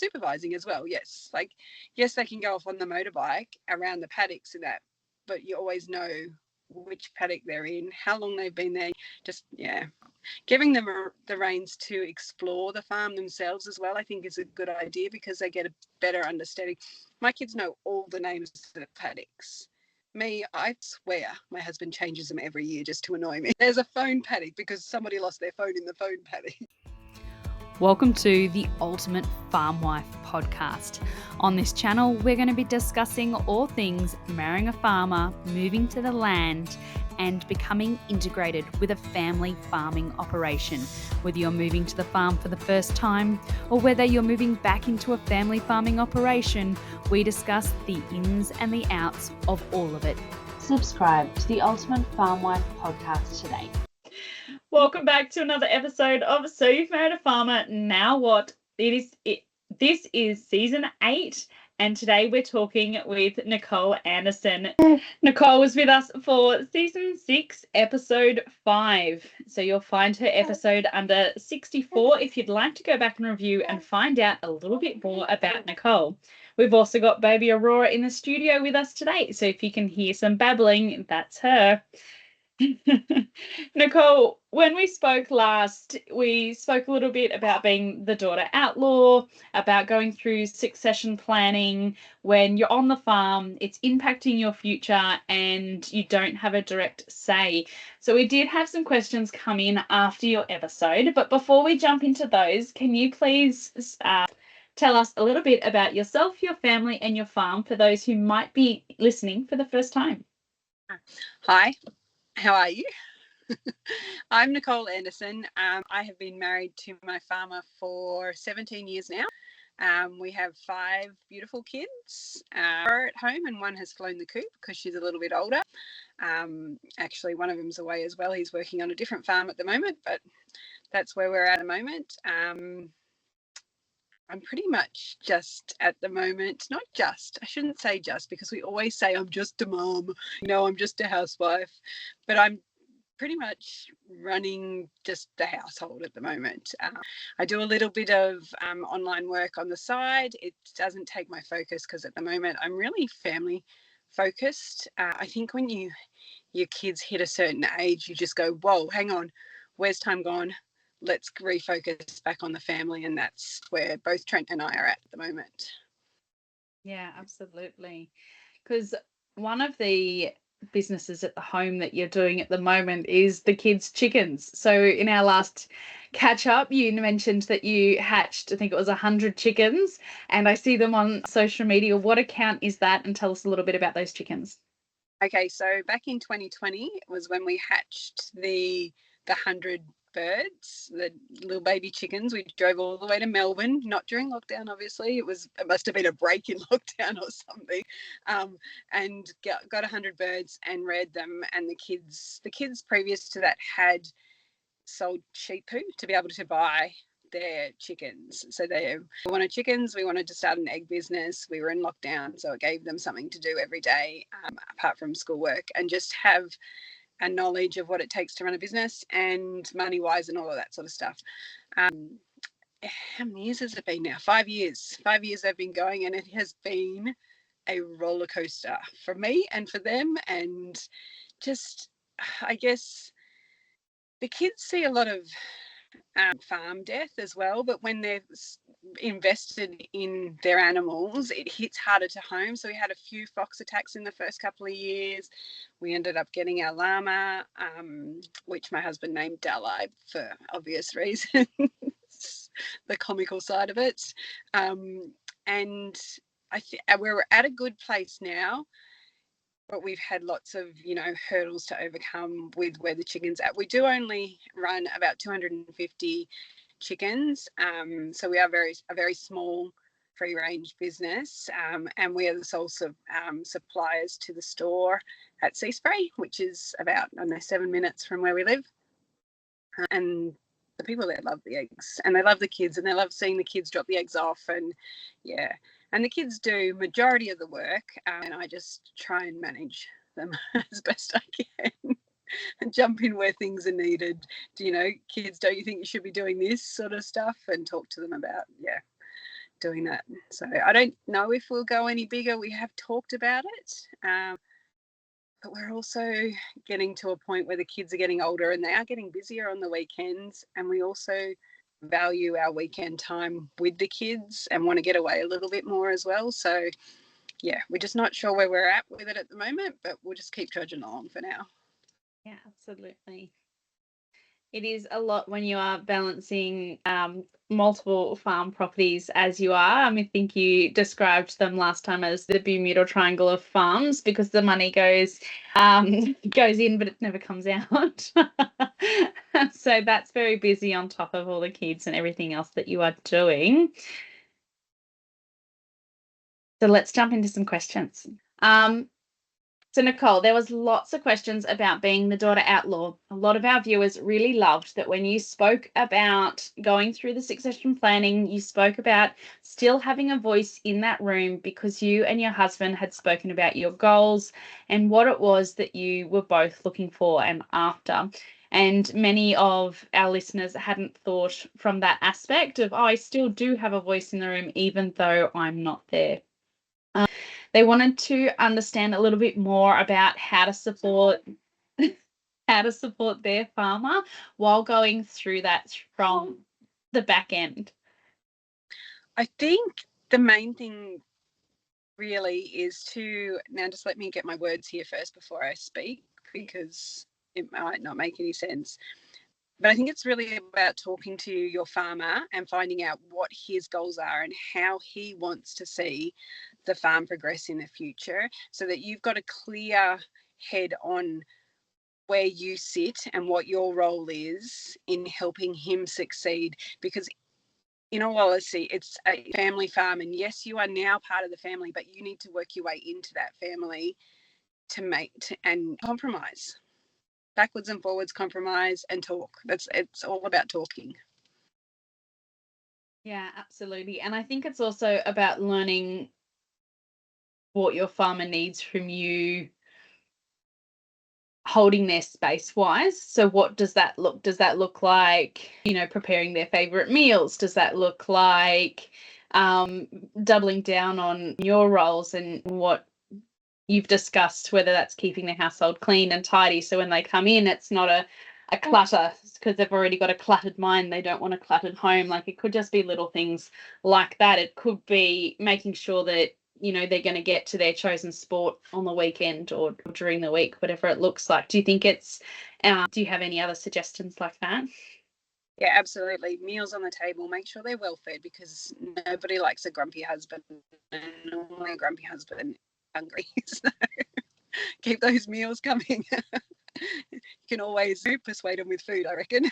supervising as well. Yes, like yes, they can go off on the motorbike around the paddocks and that, but you always know which paddock they're in, how long they've been there. Just giving them the reins to explore the farm themselves as well, I think is a good idea, because they get a better understanding. My kids know all the names of the paddocks. Me, I swear my husband changes them every year just to annoy me. There's a phone paddock because somebody lost their phone in the phone paddock. Welcome to the Ultimate Farm Wife podcast. On this channel, we're going to be discussing all things marrying a farmer, moving to the land, and becoming integrated with a family farming operation. Whether you're moving to the farm for the first time or whether you're moving back into a family farming operation, we discuss the ins and the outs of all of it. Subscribe to the Ultimate Farm Wife podcast today. Welcome back to another episode of So You've Married a Farmer, Now What? This is season 8, and today we're talking with Nicole Anderson. Nicole was with us for season 6, episode 5. So you'll find her episode under 64 if you'd like to go back and review and find out a little bit more about Nicole. We've also got baby Aurora in the studio with us today, so if you can hear some babbling, that's her. Nicole, when we spoke last, we spoke a little bit about being the daughter outlaw, about going through succession planning when you're on the farm, it's impacting your future and you don't have a direct say. So we did have some questions come in after your episode, but before we jump into those, can you please tell us a little bit about yourself, your family and your farm for those who might be listening for the first time? Hi. How are you? I'm Nicole Anderson. I have been married to my farmer for 17 years now. We have 5 beautiful kids at home, and one has flown the coop because she's a little bit older. Actually, one of them's away as well. He's working on a different farm at the moment, but that's where we're at the moment. I'm pretty much just at the moment, I shouldn't say just, because we always say I'm just a mom, I'm just a housewife, but I'm pretty much running just the household at the moment. I do a little bit of online work on the side. It doesn't take my focus because at the moment I'm really family focused. I think when your kids hit a certain age, you just go, whoa, hang on, where's time gone? Let's refocus back on the family, and that's where both Trent and I are at the moment. Yeah, absolutely. Because one of the businesses at the home that you're doing at the moment is the kids' chickens. So in our last catch up, you mentioned that you hatched, I think it was 100 chickens, and I see them on social media. What account is that? And tell us a little bit about those chickens. Okay, so back in 2020 was when we hatched the 100 birds, the little baby chickens. We drove all the way to Melbourne, not during lockdown, obviously. It must have been a break in lockdown or something, and got 100 birds and reared them. And the kids previous to that had sold sheep poo to be able to buy their chickens. So they wanted chickens. We wanted to start an egg business. We were in lockdown, so it gave them something to do every day apart from schoolwork, and just have a knowledge of what it takes to run a business and money-wise and all of that sort of stuff. How many years has it been now? 5 years. 5 years they've been going, and it has been a roller coaster for me and for them. And just, I guess, the kids see a lot of farm death as well, but when they're invested in their animals, it hits harder to home. So we had a few fox attacks in the first couple of years. We ended up getting our llama, which my husband named Dalai for obvious reasons, the comical side of it. And we're at a good place now, but we've had lots of, hurdles to overcome with where the chicken's at. We do only run about 250 chickens. So we are a very small free range business. And we are the sole suppliers to the store at Sea Spray, which is about, 7 minutes from where we live. And the people there love the eggs, and they love the kids, and they love seeing the kids drop the eggs off. And and the kids do majority of the work, and I just try and manage them as best I can and jump in where things are needed. Kids, don't you think you should be doing this sort of stuff? And talk to them about, doing that. So I don't know if we'll go any bigger. We have talked about it, but we're also getting to a point where the kids are getting older and they are getting busier on the weekends, and we also value our weekend time with the kids and want to get away a little bit more as well. So yeah, we're just not sure where we're at with it at the moment, but we'll just keep trudging along for now. Yeah, absolutely. It is a lot when you are balancing multiple farm properties as you are. I think you described them last time as the Bermuda Triangle of farms, because the money goes in, but it never comes out. So that's very busy on top of all the kids and everything else that you are doing. So let's jump into some questions. So Nicole, there was lots of questions about being the daughter outlaw. A lot of our viewers really loved that when you spoke about going through the succession planning, you spoke about still having a voice in that room because you and your husband had spoken about your goals and what it was that you were both looking for and after. And many of our listeners hadn't thought from that aspect of, I still do have a voice in the room, even though I'm not there. They wanted to understand a little bit more about how to support their farmer while going through that from the back end. I think the main thing really is to, now just let me get my words here first before I speak, because it might not make any sense. But I think it's really about talking to your farmer and finding out what his goals are and how he wants to see the farm progress in the future, so that you've got a clear head on where you sit and what your role is in helping him succeed. Because in all honesty, it's a family farm, and yes, you are now part of the family, but you need to work your way into that family and compromise. Backwards and forwards, compromise and talk. It's all about talking. Yeah, absolutely. And I think it's also about learning what your farmer needs from you, holding their space wise. So what does that look? Does that look like, preparing their favorite meals? Does that look like doubling down on your roles and what you've discussed, whether that's keeping the household clean and tidy, so when they come in, it's not a clutter, because they've already got a cluttered mind. They don't want a cluttered home. Like, it could just be little things like that. It could be making sure that, they're going to get to their chosen sport on the weekend or during the week, whatever it looks like. Do you think do you have any other suggestions like that? Yeah, absolutely. Meals on the table, make sure they're well fed, because nobody likes a grumpy husband, and normally a grumpy husband hungry. So keep those meals coming. You can always persuade them with food, I reckon.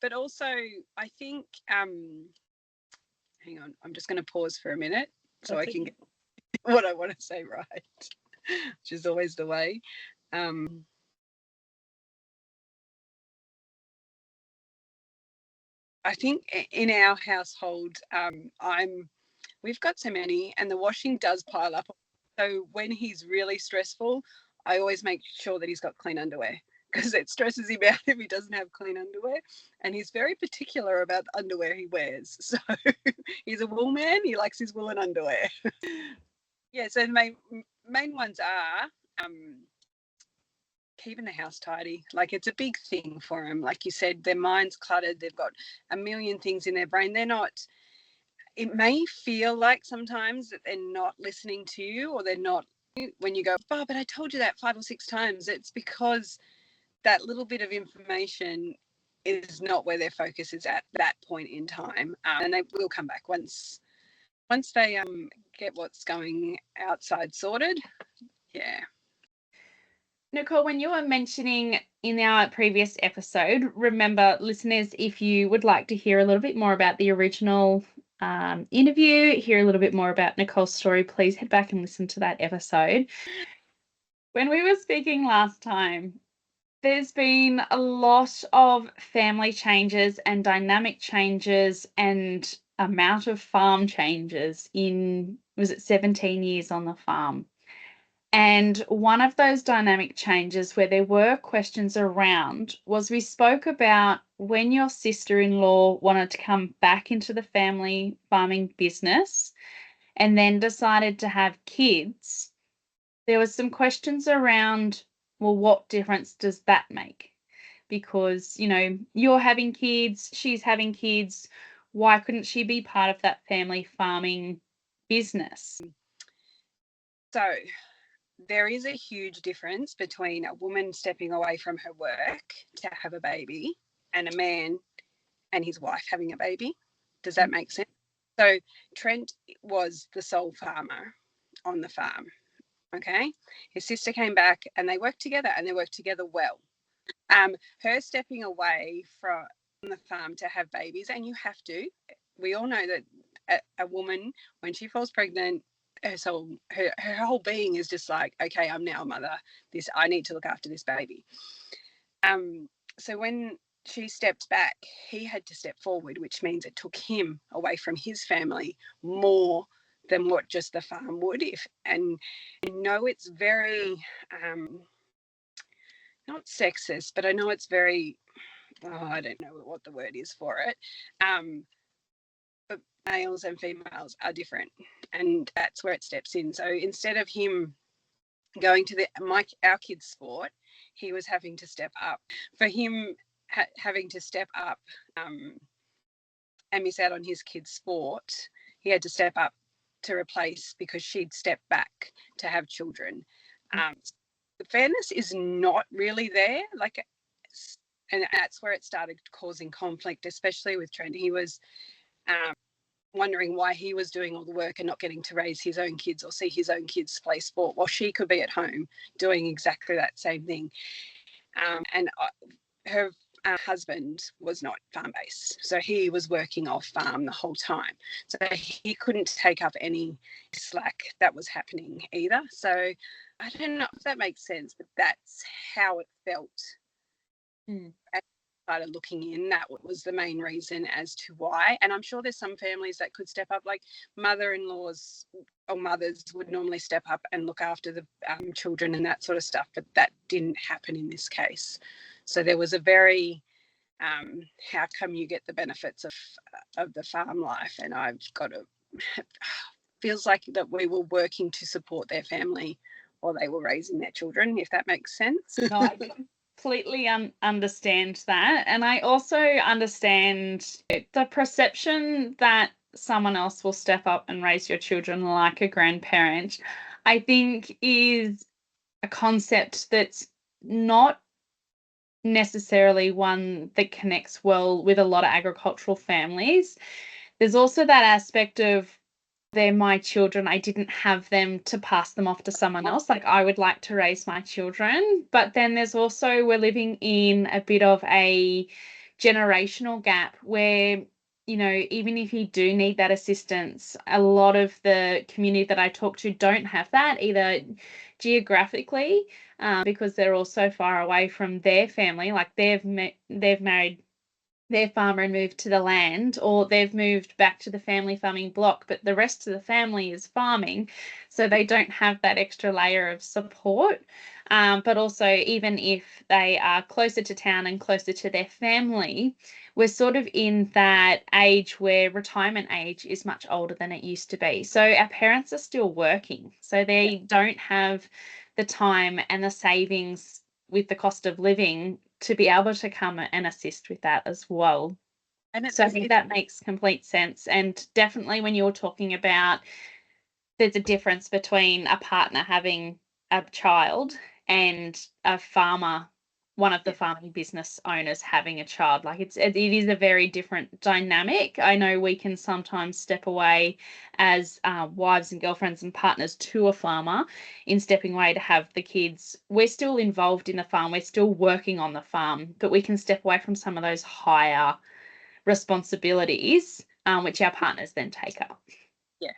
But also, I think, hang on, I'm just going to pause for a minute so I can get what I want to say right, which is always the way. I think in our household, we've got so many, and the washing does pile up. So when he's really stressful, I always make sure that he's got clean underwear, because it stresses him out if he doesn't have clean underwear. And he's very particular about the underwear he wears. So he's a wool man. He likes his woolen underwear. Yeah, so the main ones are keeping the house tidy. Like, it's a big thing for them. Like you said, their mind's cluttered. They've got a million things in their brain. It may feel like sometimes that they're not listening to you, or they're not, when you go, oh, but I told you that 5 or 6 times. It's because that little bit of information is not where their focus is at that point in time. And they will come back once they get what's going outside sorted. Yeah. Nicole, when you were mentioning in our previous episode, remember, listeners, if you would like to hear a little bit more about the original interview, hear a little bit more about Nicole's story, please head back and listen to that episode. When we were speaking last time, there's been a lot of family changes and dynamic changes and amount of farm changes in, was it 17 years on the farm? And one of those dynamic changes where there were questions around was we spoke about when your sister-in-law wanted to come back into the family farming business and then decided to have kids, there was some questions around, well, what difference does that make? Because, you're having kids, she's having kids. Why couldn't she be part of that family farming business? So there is a huge difference between a woman stepping away from her work to have a baby and a man and his wife having a baby. Does that make sense? So Trent was the sole farmer on the farm. Okay. His sister came back and they worked together, and they worked together well. Her stepping away from the farm to have babies, and you have to, we all know that a woman, when she falls pregnant, her whole being is just like, okay, I'm now a mother. I need to look after this baby. So when she stepped back, he had to step forward, which means it took him away from his family more than what just the farm would. And it's very not sexist, but I know it's very, I don't know what the word is for it. But males and females are different, and that's where it steps in. So instead of him going to our kids' sport, he was having to step up. For him having to step up and miss out on his kids' sport, he had to step up to replace, because she'd stepped back to have children. The fairness is not really there, and that's where it started causing conflict, especially with Trent. He was wondering why he was doing all the work and not getting to raise his own kids or see his own kids play sport, while she could be at home doing exactly that same thing. And her husband was not farm-based, so he was working off farm the whole time. So he couldn't take up any slack that was happening either. So I don't know if that makes sense, but that's how it felt. As I started looking in, that was the main reason as to why. And I'm sure there's some families that could step up, like mother-in-laws or mothers would normally step up and look after the children and that sort of stuff, but that didn't happen in this case. So there was a very how come you get the benefits of the farm life, and I've got to feels like that we were working to support their family while they were raising their children, if that makes sense. No, I completely understand that. And I also understand the perception that someone else will step up and raise your children like a grandparent, I think is a concept that's not necessarily one that connects well with a lot of agricultural families. There's also that aspect of, they're my children, I didn't have them to pass them off to someone else. Like, I would like to raise my children. But then there's also, we're living in a bit of a generational gap where, even if you do need that assistance, a lot of the community that I talk to don't have that, either geographically, because they're all so far away from their family. Like, they've married their farmer and moved to the land, or they've moved back to the family farming block, but the rest of the family is farming, so they don't have that extra layer of support. But also, even if they are closer to town and closer to their family, we're sort of in that age where retirement age is much older than it used to be. So our parents are still working, so they don't have the time and the savings with the cost of living to be able to come and assist with that as well. And so I think that makes complete sense. And definitely when you're talking about, there's a difference between a partner having a child and a farmer, one of the farming business owners having a child. Like, it is a very different dynamic. I know we can sometimes step away as wives and girlfriends and partners to a farmer in stepping away to have the kids. We're still involved in the farm. We're still working on the farm, but we can step away from some of those higher responsibilities, which our partners then take up. Yeah,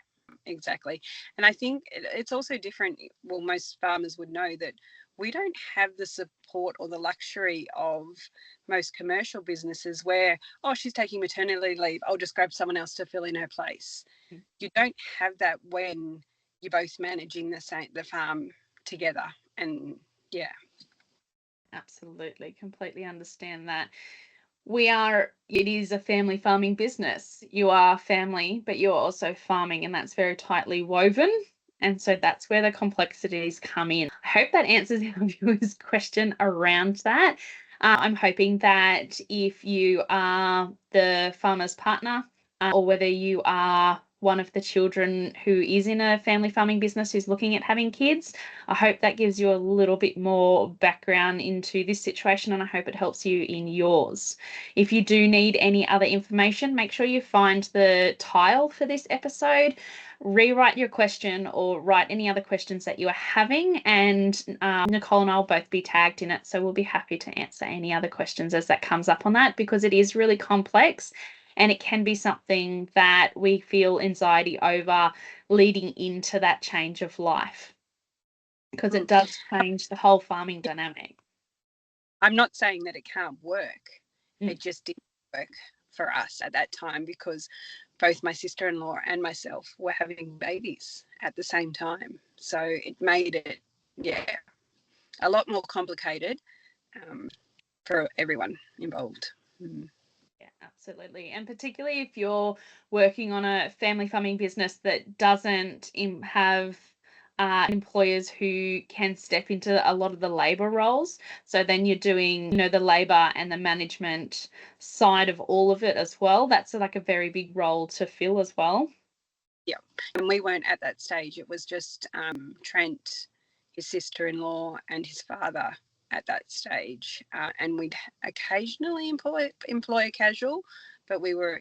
exactly. And I think it's also different. Well, most farmers would know that we don't have the support or the luxury of most commercial businesses where, oh, she's taking maternity leave, I'll just grab someone else to fill in her place. You don't have that when you're both managing the farm together. And yeah. Absolutely, completely understand that. it is a family farming business. You are family, but you're also farming, and that's very tightly woven. And so that's where the complexities come in. I hope that answers our viewer's question around that. I'm hoping that if you are the farmer's partner, or whether you are one of the children who is in a family farming business who's looking at having kids, I hope that gives you a little bit more background into this situation, and I hope it helps you in yours. If you do need any other information, make sure you find the tile for this episode, rewrite your question or write any other questions that you are having, and Nicole and I will both be tagged in it, so we'll be happy to answer any other questions as that comes up on that, because it is really complex and it can be something that we feel anxiety over leading into that change of life, because it does change the whole farming dynamic. I'm not saying that it can't work. It just didn't work for us at that time, because both my sister-in-law and myself were having babies at the same time. So it made it, a lot more complicated for everyone involved. Yeah, absolutely. And particularly if you're working on a family farming business that doesn't have employers who can step into a lot of the labor roles. So then you're doing, the labor and the management side of all of it as well. That's like a very big role to fill as well. Yeah. And we weren't at that stage. It was just Trent, his sister-in-law, and his father at that stage. And we'd occasionally employ a casual, but we were.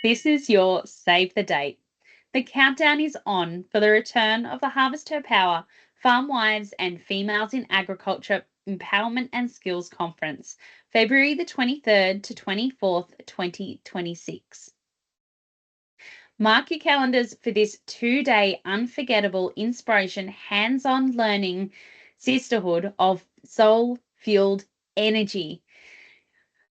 This is your save the date. The countdown is on for the return of the Harvest Her Power, Farm Wives and Females in Agriculture Empowerment and Skills Conference, February the 23rd to 24th, 2026. Mark your calendars for this 2-day unforgettable inspiration, hands-on learning sisterhood of soul-fueled energy.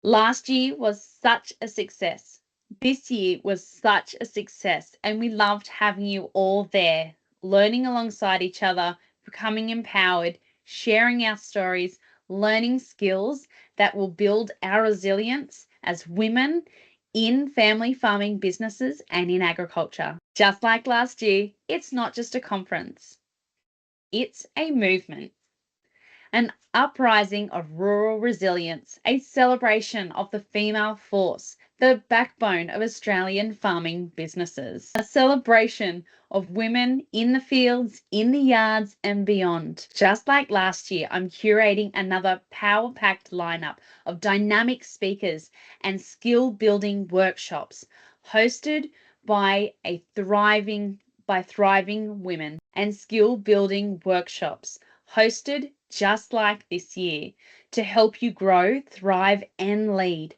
Last year was such a success. This year was such a success, and we loved having you all there, learning alongside each other, becoming empowered, sharing our stories, learning skills that will build our resilience as women in family farming businesses and in agriculture. Just like last year, it's not just a conference, it's a movement. An uprising of rural resilience, a celebration of the female force, the backbone of Australian farming businesses, a celebration of women in the fields, in the yards and beyond. Just like last year, I'm curating another power-packed lineup of dynamic speakers and skill-building workshops hosted by thriving women, and skill-building workshops hosted just like this year to help you grow, thrive, and lead.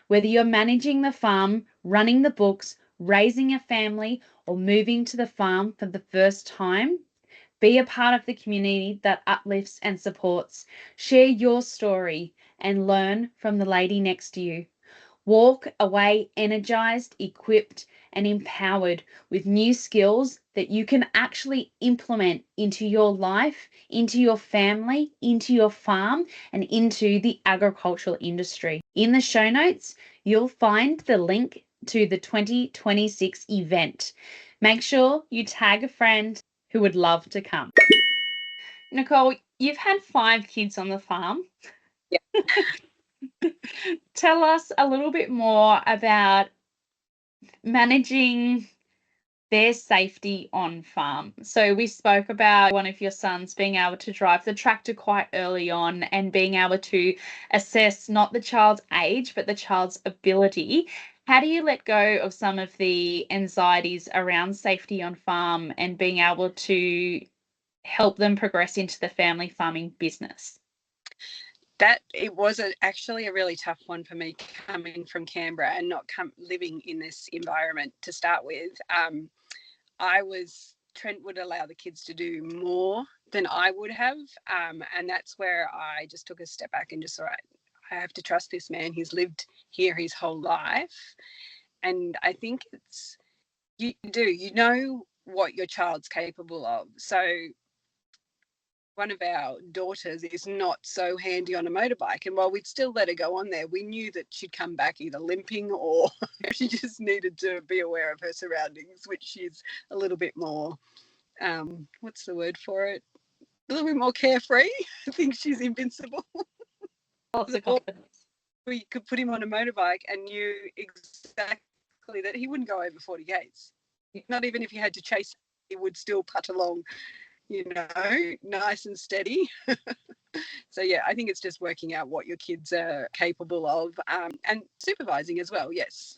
Whether you're managing the farm, running the books, raising a family, or moving to the farm for the first time, be a part of the community that uplifts and supports. Share your story and learn from the lady next to you. Walk away energized, equipped, and empowered with new skills that you can actually implement into your life, into your family, into your farm, and into the agricultural industry. In the show notes, you'll find the link to the 2026 event. Make sure you tag a friend who would love to come. Nicole, you've had 5 kids on the farm. Yeah. Tell us a little bit more about managing their safety on farm. So we spoke about one of your sons being able to drive the tractor quite early on and being able to assess not the child's age, but the child's ability. How do you let go of some of the anxieties around safety on farm and being able to help them progress into the family farming business? That it was actually a really tough one for me, coming from Canberra and not living in this environment to start with. Trent would allow the kids to do more than I would have, and that's where I just took a step back and just, all right, I have to trust this man. He's lived here his whole life, and I think you know what your child's capable of. So one of our daughters is not so handy on a motorbike, and while we'd still let her go on there, we knew that she'd come back either limping or she just needed to be aware of her surroundings, which she's a little bit more, what's the word for it? A little bit more carefree. I think she's invincible. Lots of confidence. We could put him on a motorbike and knew exactly that he wouldn't go over 40 gates. Not even if you had to chase him, he would still putt along, nice and steady. So yeah, I think it's just working out what your kids are capable of, and supervising as well. Yes,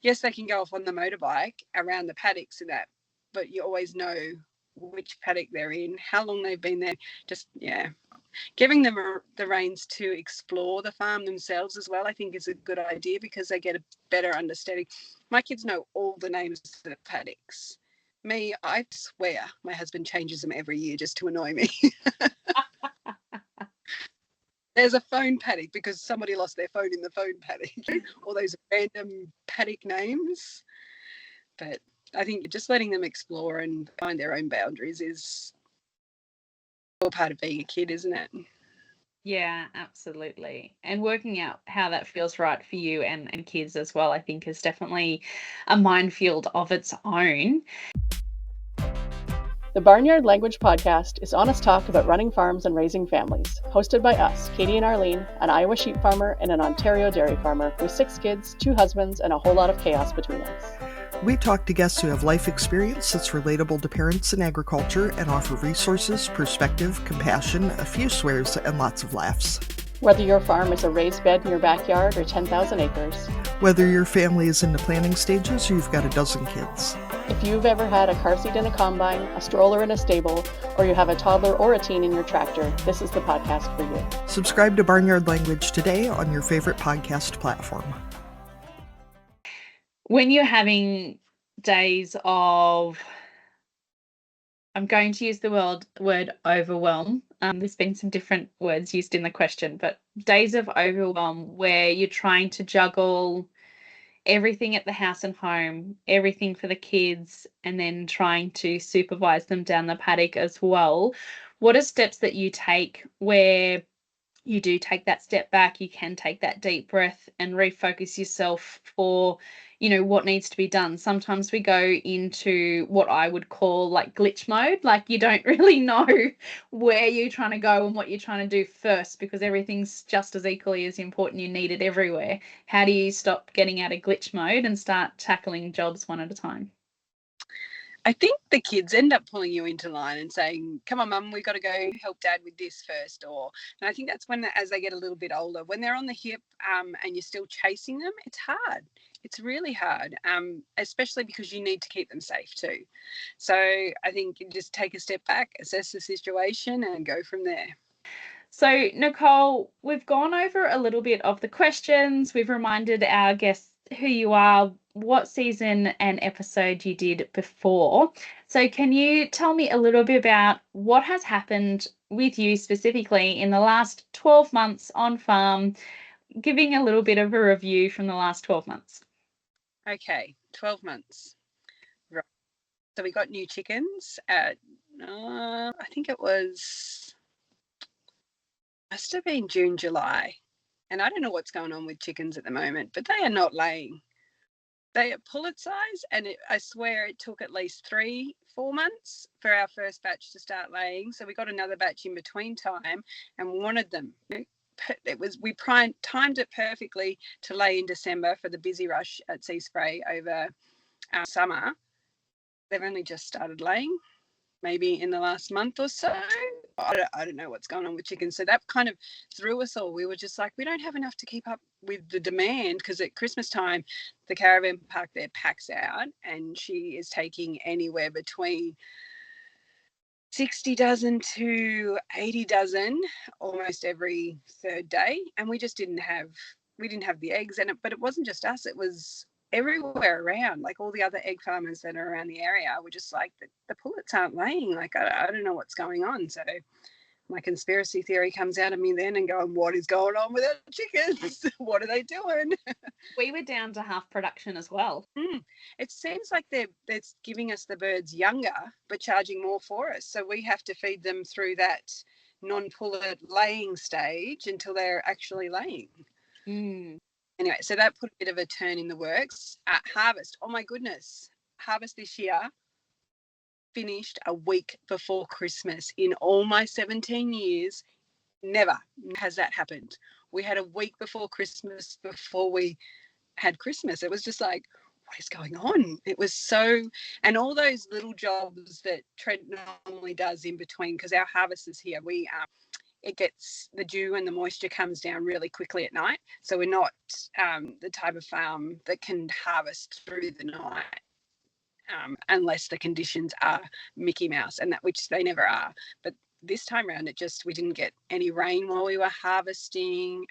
yes, they can go off on the motorbike around the paddocks and that, but you always know which paddock they're in, how long they've been there. Just giving them the reins to explore the farm themselves as well, I think is a good idea, because they get a better understanding. My kids know all the names of the paddocks. Me, I swear my husband changes them every year just to annoy me. There's a phone paddock because somebody lost their phone in the phone paddock, or those random paddock names. But I think just letting them explore and find their own boundaries is all part of being a kid, isn't it? Yeah, absolutely. And working out how that feels right for you and kids as well, I think is definitely a minefield of its own. The Barnyard Language Podcast is honest talk about running farms and raising families, hosted by us, Katie and Arlene, an Iowa sheep farmer and an Ontario dairy farmer with 6 kids, 2 husbands, and a whole lot of chaos between us. We talk to guests who have life experience that's relatable to parents in agriculture and offer resources, perspective, compassion, a few swears, and lots of laughs. Whether your farm is a raised bed in your backyard or 10,000 acres. Whether your family is in the planning stages or you've got a dozen kids. If you've ever had a car seat in a combine, a stroller in a stable, or you have a toddler or a teen in your tractor, this is the podcast for you. Subscribe to Barnyard Language today on your favorite podcast platform. When you're having days of, I'm going to use the word overwhelm. There's been some different words used in the question, but days of overwhelm where you're trying to juggle everything at the house and home, everything for the kids, and then trying to supervise them down the paddock as well. What are steps that you take where you do take that step back, you can take that deep breath and refocus yourself for, what needs to be done? Sometimes we go into what I would call like glitch mode, like you don't really know where you're trying to go and what you're trying to do first, because everything's just as equally as important. You need it everywhere. How do you stop getting out of glitch mode and start tackling jobs one at a time? I think the kids end up pulling you into line and saying, come on, Mum, we've got to go help Dad with this first. And I think that's when, as they get a little bit older, when they're on the hip and you're still chasing them, it's hard. It's really hard, especially because you need to keep them safe too. So I think you just take a step back, assess the situation and go from there. So, Nicole, we've gone over a little bit of the questions. We've reminded our guests who you are, what season and episode you did before. So can you tell me a little bit about what has happened with you specifically in the last 12 months on farm, giving a little bit of a review from the last 12 months? Okay, 12 months. Right. So we got new chickens at, I think it must have been June, July. And I don't know what's going on with chickens at the moment, but they are not laying. They are pullet size, and I swear it took at least 3-4 months for our first batch to start laying. So we got another batch in between time and wanted them. We timed it perfectly to lay in December for the busy rush at Sea Spray over summer. They've only just started laying, maybe in the last month or so. I don't know what's going on with chickens. So that kind of threw us all. We were just like, we don't have enough to keep up with the demand, because at Christmas time, the caravan park there packs out and she is taking anywhere between 60 dozen to 80 dozen almost every third day. And we didn't have the eggs in it, but it wasn't just us. It was everywhere around, like all the other egg farmers that are around the area were just like, the pullets aren't laying. Like, I don't know what's going on. So my conspiracy theory comes out of me then and going, what is going on with our chickens? What are they doing? We were down to half production as well. It seems like they're giving us the birds younger but charging more for us. So we have to feed them through that non-pullet laying stage until they're actually laying. Anyway, so that put a bit of a turn in the works. At harvest, oh my goodness, harvest this year finished a week before Christmas. In all my 17 years, never has that happened. We had a week before Christmas before we had Christmas. It was just like, what is going on? It was so, and all those little jobs that Trent normally does in between, because our harvest is here, it gets, the dew and the moisture comes down really quickly at night. So we're not the type of farm that can harvest through the night. Unless the conditions are Mickey Mouse, and that which they never are. But this time around, we didn't get any rain while we were harvesting,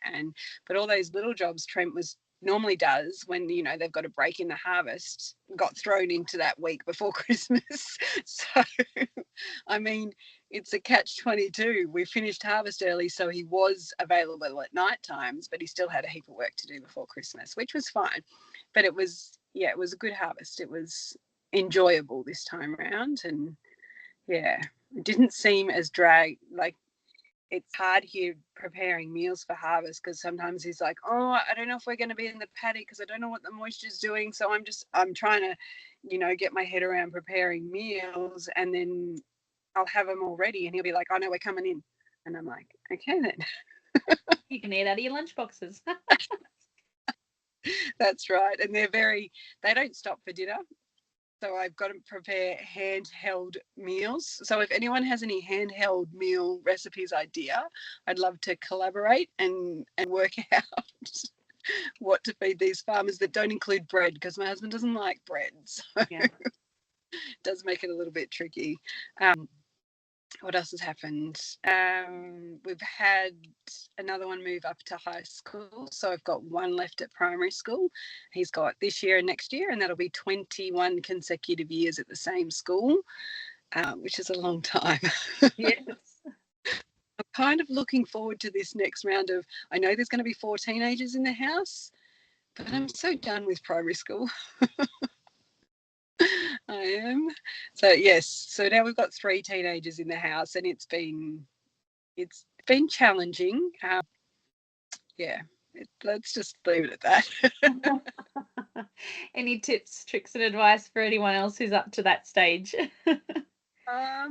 but all those little jobs Trent normally does when they've got a break in the harvest got thrown into that week before Christmas. So I mean, it's a catch-22. We finished harvest early, so he was available at night times, but he still had a heap of work to do before Christmas, which was fine. But it was a good harvest. It was enjoyable this time around, and it didn't seem as like it's hard here preparing meals for harvest, because sometimes he's like, oh, I don't know if we're going to be in the paddock because I don't know what the moisture's doing, so I'm trying to get my head around preparing meals, and then I'll have them all ready and he'll be like, oh no, we're coming in, and I'm like, okay then. You can eat out of your lunch boxes. That's right. And they don't stop for dinner. So I've got to prepare handheld meals. So if anyone has any handheld meal recipes idea, I'd love to collaborate and work out what to feed these farmers that don't include bread, because my husband doesn't like bread. So it does make it a little bit tricky. What else has happened? We've had another one move up to high school. So I've got one left at primary school. He's got this year and next year, and that'll be 21 consecutive years at the same school, which is a long time. Yes. I'm kind of looking forward to this next round of, I know there's going to be 4 teenagers in the house, but I'm so done with primary school. I am. So yes, so now we've got 3 teenagers in the house, and it's been challenging. Let's just leave it at that. Any tips, tricks, and advice for anyone else who's up to that stage? I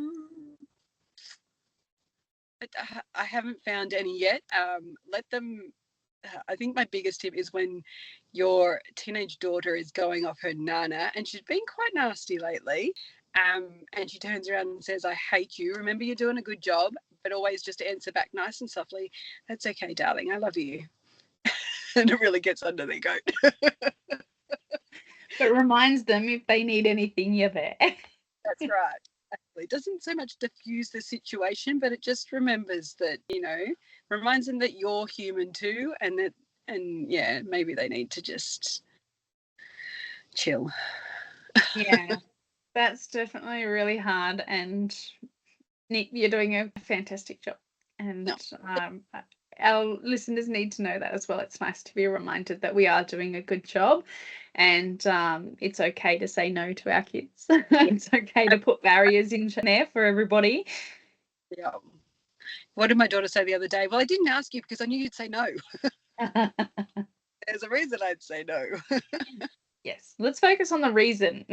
haven't found any yet. Let them. I think my biggest tip is when your teenage daughter is going off her nana, and she's been quite nasty lately, and she turns around and says, I hate you. Remember, you're doing a good job, but always just answer back nice and softly, that's okay, darling, I love you. And it really gets under their goat. It reminds them if they need anything, you're there. That's right. It doesn't so much diffuse the situation, but it just remembers that, reminds them that you're human too, and maybe they need to just chill. Yeah, that's definitely really hard, and Nick, you're doing a fantastic job, and our listeners need to know that as well. It's nice to be reminded that we are doing a good job, and it's okay to say no to our kids. It's okay to put barriers in there for everybody. Yeah. What did my daughter say the other day? Well, I didn't ask you because I knew you'd say no. There's a reason I'd say no. Yes, let's focus on the reason.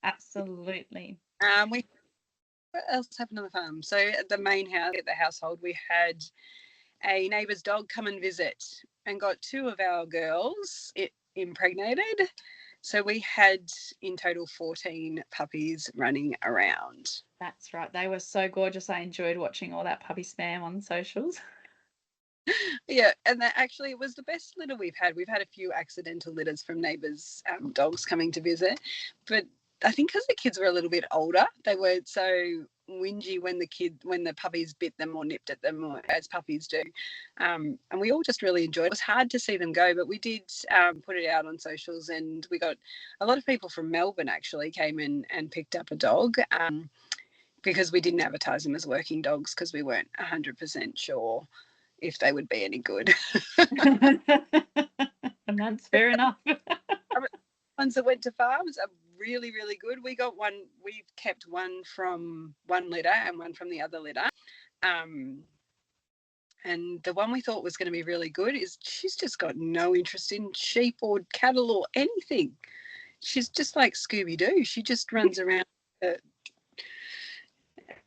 Absolutely. What else happened on the farm? So at the main house, at the household, we had a neighbour's dog come and visit and got 2 of our girls impregnated. So we had in total 14 puppies running around. That's right. They were so gorgeous. I enjoyed watching all that puppy spam on socials. Yeah, and that actually it was the best litter we've had. We've had a few accidental litters from neighbours' dogs coming to visit, but I think because the kids were a little bit older, they weren't so whingy when the puppies bit them or nipped at them, or as puppies do. And we all just really enjoyed it. It was hard to see them go, but we did put it out on socials, and we got a lot of people from Melbourne actually came in and picked up a dog. because we didn't advertise them as working dogs because we weren't 100% sure if they would be any good. And that's fair enough. Ones that went to farms are really, really good. We kept one from one litter and one from the other litter. And the one we thought was going to be really good is she's just got no interest in sheep or cattle or anything. She's just like Scooby-Doo. She just runs around.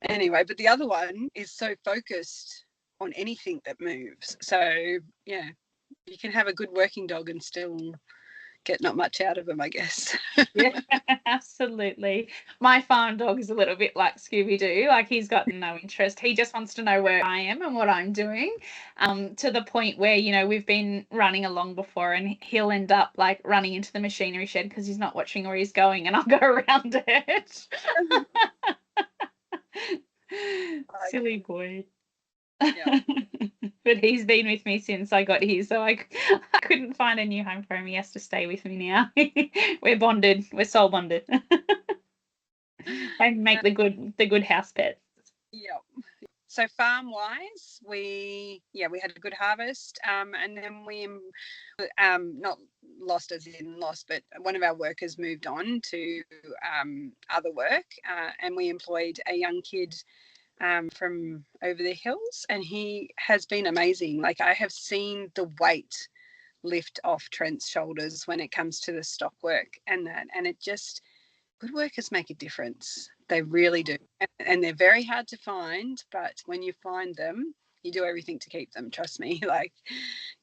Anyway, but the other one is so focused on anything that moves. So, yeah, you can have a good working dog and still get not much out of them, I guess. Yeah, absolutely. My farm dog is a little bit like Scooby-Doo. Like, he's got no interest. He just wants to know where I am and what I'm doing, to the point where, you know, we've been running along before and he'll end up like running into the machinery shed because he's not watching where he's going, and I'll go around it. Silly boy. Yeah. But he's been with me since I got here, so I couldn't find a new home for him. He has to stay with me now. We're bonded. We're soul bonded. I make the good house pets. Yeah. So farm wise, we had a good harvest, and then we not lost as in lost, but one of our workers moved on to other work, and we employed a young kid from over the hills, and he has been amazing. Like, I have seen the weight lift off Trent's shoulders when it comes to the stock work and that, and it just, good workers make a difference. They really do, and they're very hard to find, but when you find them, you do everything to keep them, trust me. Like,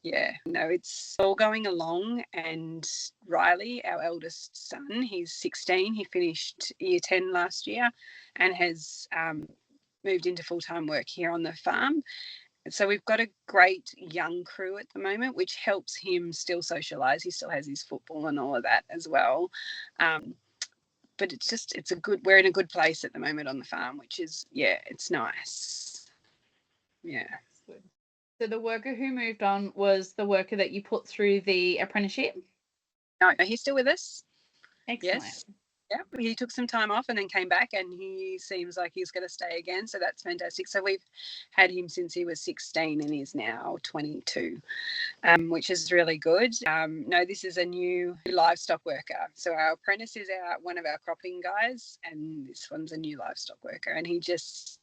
yeah, no, it's all going along. And Riley, our eldest son, he's 16, he finished year 10 last year and has moved into full-time work here on the farm. So we've got a great young crew at the moment, which helps him still socialise. He still has his football and all of that as well. But we're in a good place at the moment on the farm, which is, yeah, it's nice. Yeah. So the worker who moved on was the worker that you put through the apprenticeship? No, he's still with us. Excellent. Yes. Yeah, he took some time off and then came back, and he seems like he's going to stay again. So that's fantastic. So we've had him since he was 16 and he's now 22, which is really good. No, this is a new livestock worker. So our apprentice is one of our cropping guys, and this one's a new livestock worker, and he just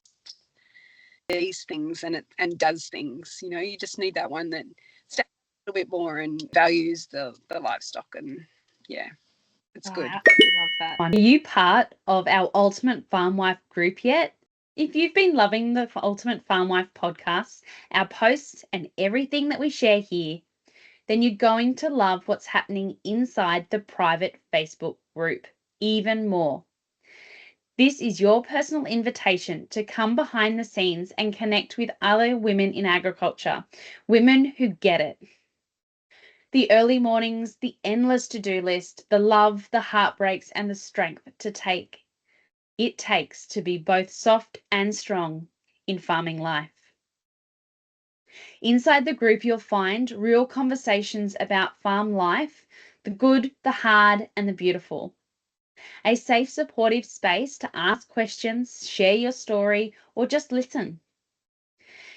sees things and does things. You know, you just need that one that stays a little bit more and values the livestock, and yeah. It's good. I absolutely love that. Are you part of our Ultimate Farm Wife group yet? If you've been loving the Ultimate Farm Wife podcast, our posts and everything that we share here, then you're going to love what's happening inside the private Facebook group even more. This is your personal invitation to come behind the scenes and connect with other women in agriculture, women who get it. The early mornings, the endless to-do list, the love, the heartbreaks, and the strength it takes to be both soft and strong in farming life. Inside the group, you'll find real conversations about farm life, the good, the hard, and the beautiful. A safe, supportive space to ask questions, share your story, or just listen.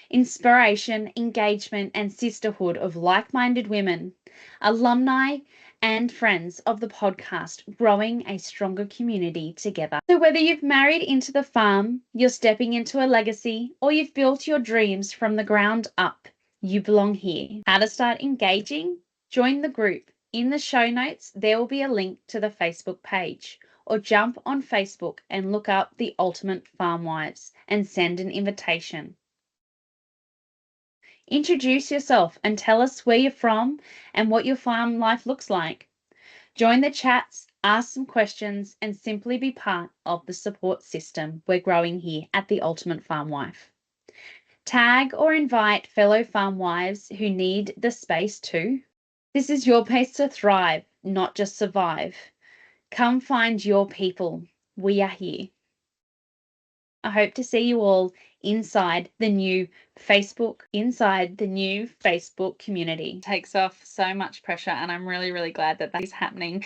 Inspiration, engagement, and sisterhood of like-minded women, alumni, and friends of the podcast, growing a stronger community together. So whether you've married into the farm, you're stepping into a legacy, or you've built your dreams from the ground up, you belong here. How to start engaging? Join the group. In the show notes, there will be a link to the Facebook page, or jump on Facebook and look up the Ultimate Farm Wives and send an invitation. Introduce yourself and tell us where you're from and what your farm life looks like. Join the chats, ask some questions, and simply be part of the support system we're growing here at the Ultimate Farm Wife. Tag or invite fellow farm wives who need the space too. This is your place to thrive, not just survive. Come find your people. We are here. I hope to see you all inside the new Facebook community. It takes off so much pressure, and I'm really, really glad that is happening.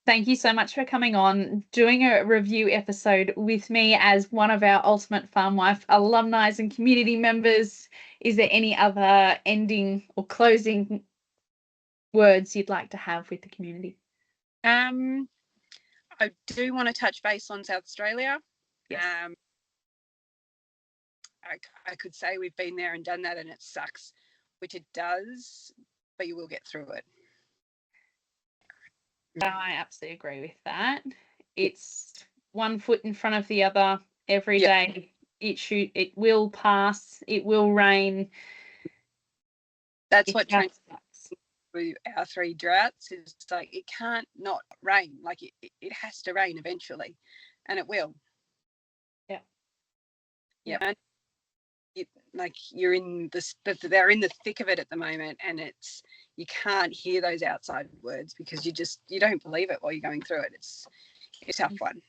thank you so much for coming on, doing a review episode with me as one of our Ultimate Farm Wife alumni and community members. Is there any other ending or closing words you'd like to have with the community? I do want to touch base on South Australia. Yes. I could say we've been there and done that and it sucks, which it does, but you will get through it. I absolutely agree with that. It's one foot in front of the other every day. It will pass. It will rain. That's what Trent through our 3 droughts is like, it can't not rain. Like it has to rain eventually, and it will. Yeah. And like you're in this, they're in the thick of it at the moment, and you can't hear those outside words because you don't believe it while you're going through it. It's a tough one.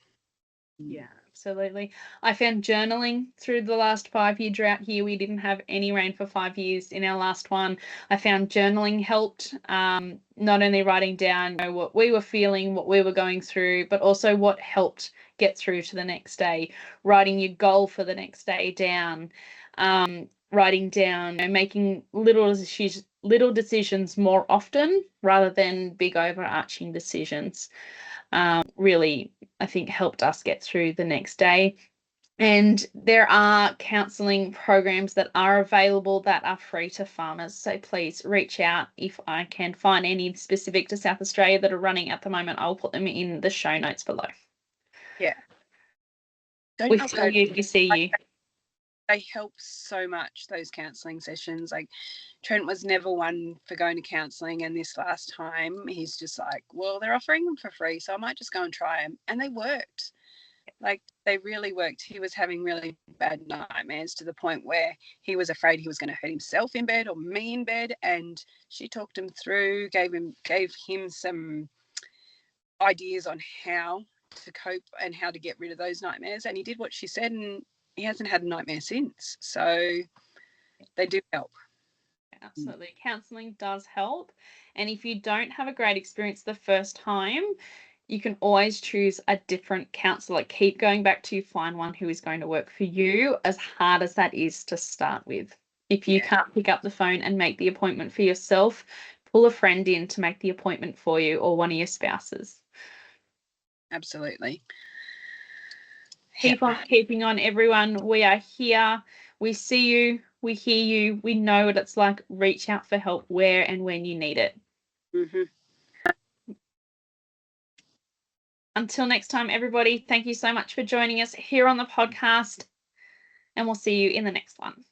Yeah, absolutely. I found journaling through the last 5-year drought here. We didn't have any rain for 5 years in our last one. I found journaling helped, not only writing down what we were feeling, what we were going through, but also what helped get through to the next day. Writing your goal for the next day down, writing down, making little decisions more often rather than big overarching decisions. Really, I think, helped us get through the next day. And there are counselling programs that are available that are free to farmers. So please reach out. If I can find any specific to South Australia that are running at the moment, I'll put them in the show notes below. Yeah. We feel you, we see you. They help so much, those counselling sessions. Like Trent was never one for going to counselling, and this last time he's just like, well, they're offering them for free, so I might just go and try them. And they worked. Like they really worked. He was having really bad nightmares to the point where he was afraid he was going to hurt himself in bed or me in bed, and she talked him through, gave him some ideas on how to cope and how to get rid of those nightmares, and he did what she said, and he hasn't had a nightmare since. So they do help. Absolutely. Counselling does help. And if you don't have a great experience the first time, you can always choose a different counsellor. Keep going back to find one who is going to work for you, as hard as that is to start with. If you can't pick up the phone and make the appointment for yourself, pull a friend in to make the appointment for you, or one of your spouses. Absolutely. Keep on keeping on, everyone. We are here. We see you. We hear you. We know what it's like. Reach out for help where and when you need it. Mm-hmm. Until next time, everybody, thank you so much for joining us here on the podcast, and we'll see you in the next one.